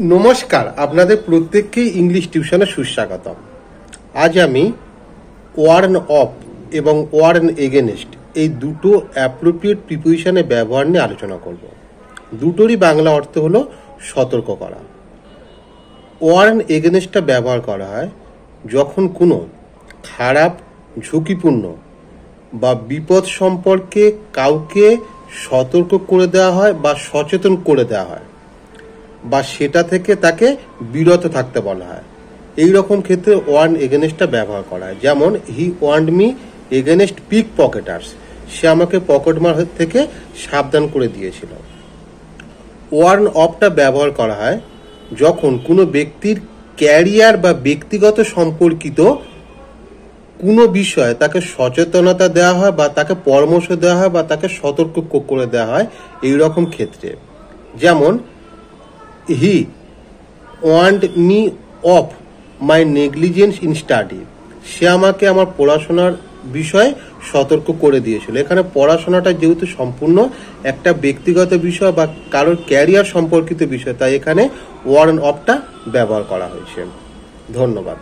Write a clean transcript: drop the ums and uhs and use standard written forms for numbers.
নমস্কার, আপনাদের প্রত্যেককেই ইংলিশ টিউশনে সুস্বাগতম। আজ আমি ওয়ার্ন অফ এবং ওয়ার্ন এগেনস্ট এই দুটো অ্যাপ্রোপ্রিয়েট প্রিপোজিশনের ব্যবহার নিয়ে আলোচনা করব। দুটোরই বাংলা অর্থ হলো সতর্ক করা। ওয়ার্ন এগেনস্টটা ব্যবহার করা হয় যখন কোনো খারাপ, ঝুঁকিপূর্ণ বা বিপদ সম্পর্কে কাউকে সতর্ক করে দেওয়া হয় বা সচেতন করে দেওয়া হয়, বা সেটা থেকে তাকে বিরত থাকতে বলা হয়। এই রকম ক্ষেত্রে ওয়ার্ন এগেনস্টটা ব্যবহার করা হয়। যেমন, he warned me against pick pocketers, সে আমাকে পকেটমার থেকে সাবধান করে দিয়েছিল। ওয়ার্ন অফটা ব্যবহার করা হয় যখন কোনো ব্যক্তির ক্যারিয়ার বা ব্যক্তিগত সম্পর্কিত কোনো বিষয়ে তাকে সচেতনতা দেওয়া হয় বা তাকে পরামর্শ দেওয়া হয় বা তাকে সতর্ক করে দেওয়া হয় এই রকম ক্ষেত্রে। যেমন, he warned me of my negligence in study, সে আমাকে আমার পড়াশোনার বিষয়ে সতর্ক করে দিয়েছিল। এখানে পড়াশোনাটা যেহেতু সম্পূর্ণ একটা ব্যক্তিগত বিষয় বা কারোর ক্যারিয়ার সম্পর্কিত বিষয়, তাই এখানে ওয়ার্ন অফটা ব্যবহার করা হয়েছে। ধন্যবাদ।